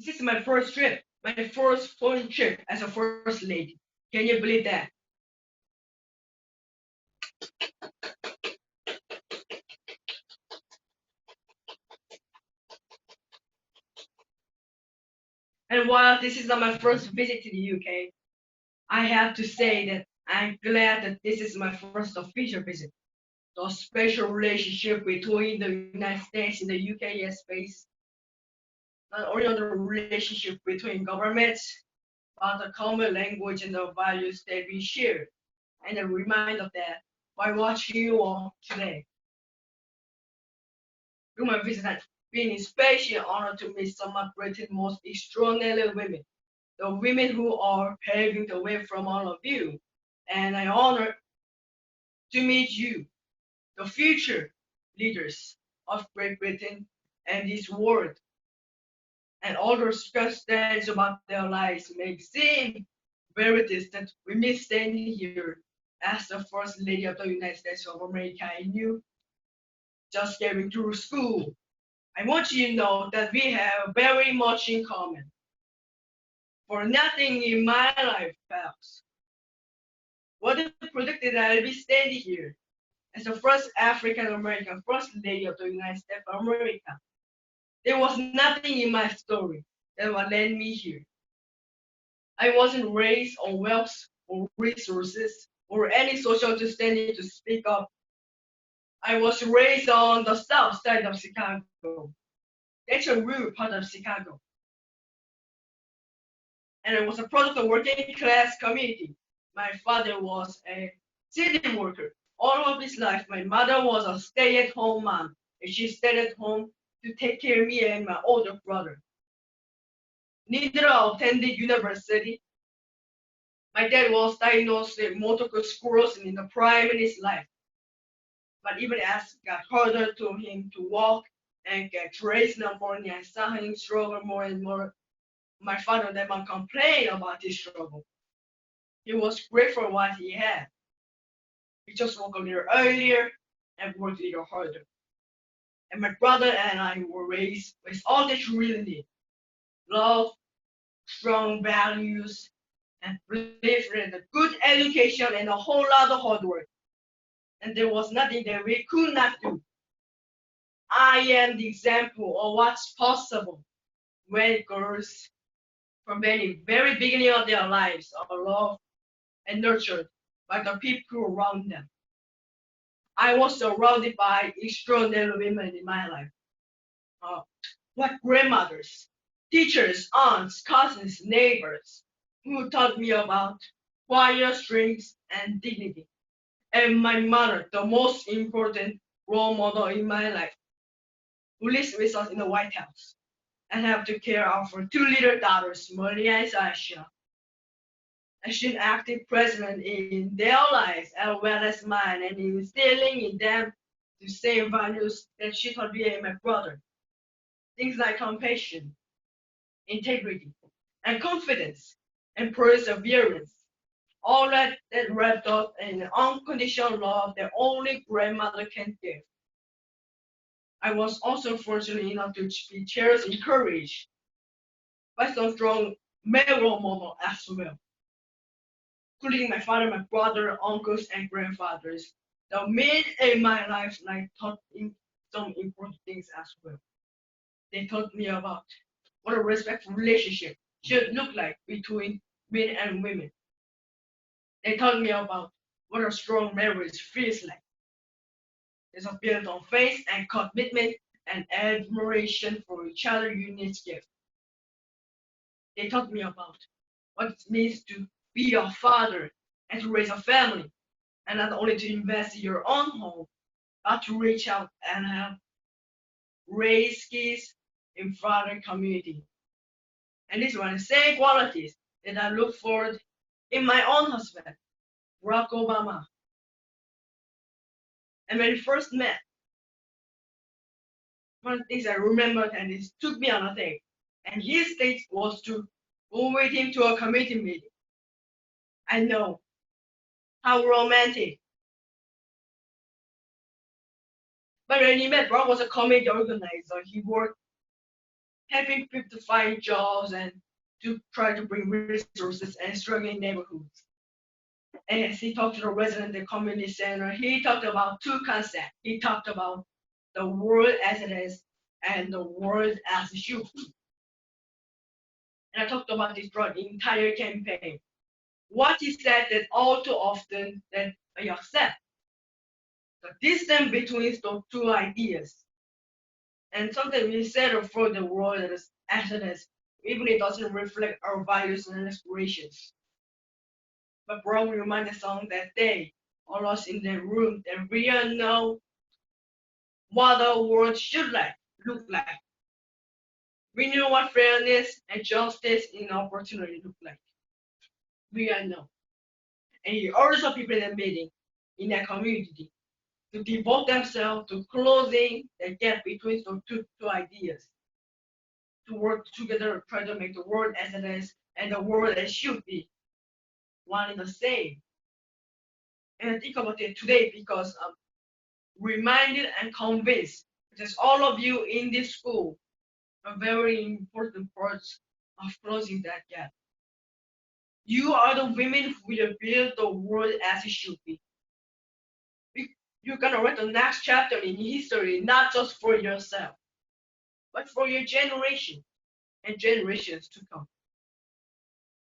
This is my first trip, my first foreign trip as a first lady. Can you believe that? And while this is not my first visit to the UK, I have to say that I'm glad that this is my first official visit. The special relationship between the United States and the UK is based not only on the relationship between governments, but the common language and the values that we share. And a reminder of that by watching you all today. Through my visit, I've been especially honored to meet some of Britain's most extraordinary women, the women who are paving the way from all of you. And I'm honored to meet you, the future leaders of Great Britain and this world. And all the circumstances about their lives may seem very distant. We may stand here as the First Lady of the United States of America and you just getting through school. I want you to know that we have very much in common. For nothing in my life fails. What if predicted that I'll be standing here as the first African American First Lady of the United States of America? There was nothing in my story that would land me here. I wasn't raised on wealth or resources or any social standing to speak up. I was raised on the south side of Chicago. That's a rural part of Chicago. And I was a product of working class community. My father was a city worker. All of his life, my mother was a stay-at-home mom, and she stayed at home to take care of me and my older brother. Neither attended university. My dad was diagnosed with multiple sclerosis in the prime of his life. But even as it got harder to him to walk and get dressed in the morning, I saw him struggle more and more. My father and mom complained about his struggle. He was grateful for what he had. He just woke up a little earlier and worked a little harder. And my brother and I were raised with all that you really need: love, strong values, and belief in a good education and a whole lot of hard work. And there was nothing that we could not do. I am the example of what's possible when girls, from the very beginning of their lives, are loved and nurtured by the people around them. I was surrounded by extraordinary women in my life. Like grandmothers, teachers, aunts, cousins, neighbors, who taught me about quiet strength and dignity. And my mother, the most important role model in my life, who lives with us in the White House and have to care of her two little daughters, Maria and Sasha. And she's an active presence in their lives as well as mine, and instilling in them the same values that she taught me and my brother. Things like compassion, integrity, and confidence, and perseverance. All that wrapped up in unconditional love that only grandmother can give. I was also fortunate enough to be cherished and encouraged by some strong male role models as well, including my father, my brother, uncles, and grandfathers. The men in my life like taught me some important things as well. They taught me about what a respectful relationship should look like between men and women. They taught me about what a strong marriage feels like. It's built on faith and commitment and admiration for each other unique gift. They taught me about what it means to be a father and to raise a family, and not only to invest in your own home, but to reach out and have raise kids in father community. And these are the same qualities that I look for in my own husband, Barack Obama. And when we first met, one of the things I remembered and it took me on a date, and his date was to go with him to a committee meeting. I know, how romantic. But when he met, Barack was a committee organizer. He worked helping people to find jobs and to try to bring resources and struggling neighborhoods. As he talked to the resident at the community center, he talked about two concepts. He talked about the world as it is and the world as it should be. And I talked about this throughout the entire campaign. What he said that all too often that I accept the distance between those two ideas. And sometimes we settle for the world as it is, even if it doesn't reflect our values and aspirations. But bro, we remind us on that day, all us in the room, that we all know what the world should look like. We know what fairness and justice and opportunity look like. We all know. And he also people in the meeting, in that community, to devote themselves to closing the gap between those two ideas, to work together, try to make the world as it is and the world as should be, one and the same. And I think about it today because I'm reminded and convinced that all of you in this school are very important parts of closing that gap. You are the women who will build the world as it should be. You're gonna write the next chapter in history, not just for yourself, but for your generation and generations to come.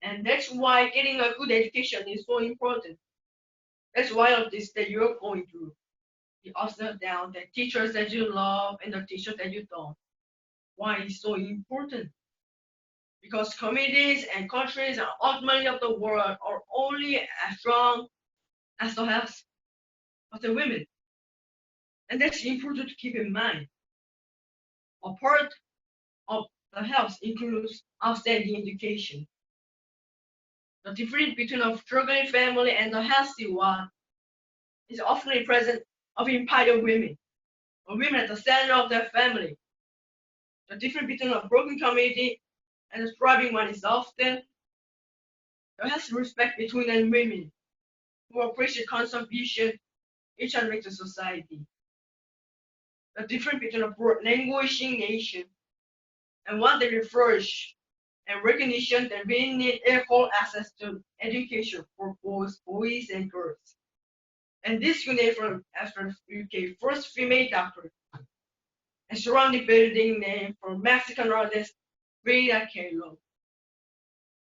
And that's why getting a good education is so important. That's why of this that you're going through. The ups and downs, the teachers that you love and the teachers that you don't. Why it's so important? Because communities and countries and ultimately of the world are only as strong as the health of the women. And that's important to keep in mind. A part of the health includes outstanding education. The difference between a struggling family and a healthy one is often present of empowered women, or women at the center of their family. The difference between a broken community and a thriving one is often there has respect between men and women who appreciate contribution each other make to society. The difference between a languishing nation and one that refers and recognition that we need equal access to education for both boys and girls. And this unit from after UK first female doctor and surrounding building name for Mexican artist Frida Kahlo.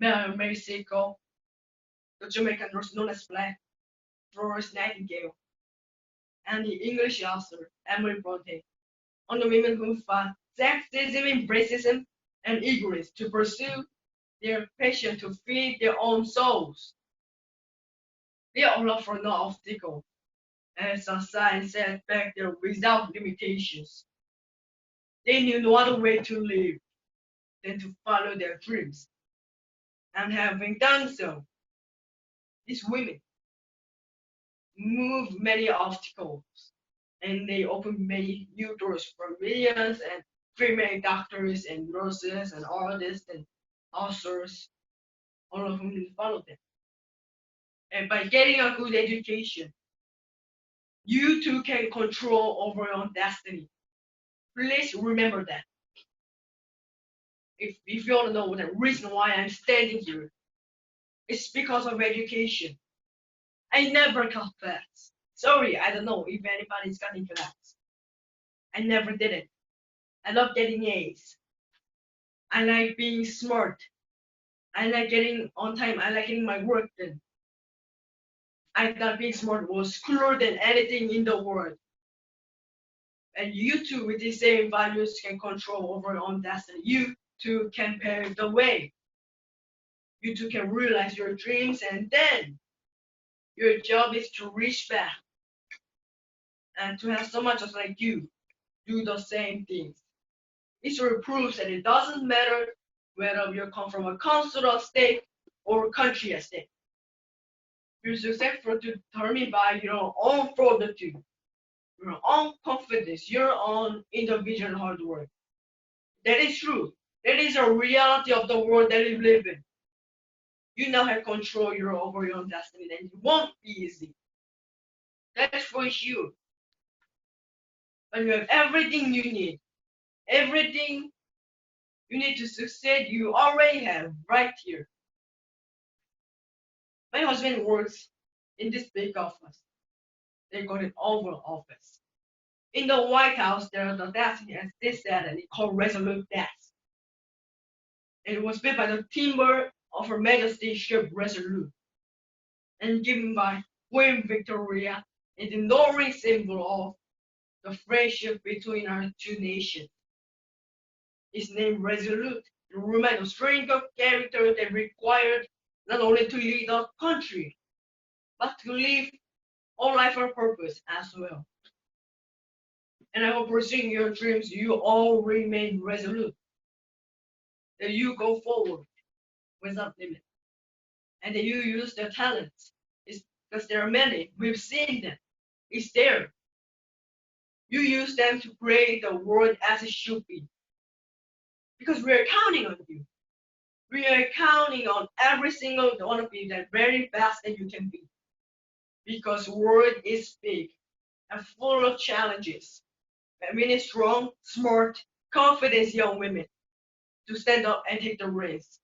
Mexico, the Jamaican nurse known as Black, Florence Nightingale, and the English author Emily Bronte on the women who fought sexism, racism, and ignorance to pursue their passion to feed their own souls. They all offer no obstacle, as a sign set back there without limitations. They knew no other way to live than to follow their dreams. And having done so, these women moved many obstacles and they opened many new doors for millions and female doctors and nurses and artists and authors, all of whom followed them. And by getting a good education, you too can control over your own destiny. Please remember that. If you want to know the reason why I'm standing here, it's because of education. I never got class. Sorry, I don't know if anybody's gotten class. I never did it. I love getting A's. I like being smart. I like getting on time. I like getting my work done. I thought being smart was cooler than anything in the world. And you too, with these same values, can control over your own destiny. You too can pave the way. You too can realize your dreams, and then your job is to reach back and to have someone just like you do the same things. History proves that it doesn't matter whether you come from a council or state or country or state. Your success is determined by your own fortitude, your own confidence, your own individual hard work. That is true. That is a reality of the world that we live in. You now have control over your own destiny, and it won't be easy. That's for sure. But you have everything you need, everything you need to succeed, you already have right here. My husband works in this big office. They call it Oval Office. In the White House, there are the desks as this that and it's called Resolute Desk. It was built by the timber of Her Majesty's ship Resolute and given by Queen Victoria is the enduring symbol of the friendship between our two nations. Its name Resolute remains a strength of character that required not only to lead a country, but to live all life on purpose as well. And I hope pursuing your dreams, you all remain resolute. That you go forward without limit. And that you use their talents. It's because there are many. We've seen them. It's there. You use them to create the world as it should be. Because we are counting on you. We are counting on every single one of you that very best that you can be. Because the world is big and full of challenges. And we need strong, smart, confident young women to stand up and take the race.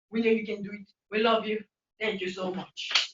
We know you can do it. We love you. Thank you so much.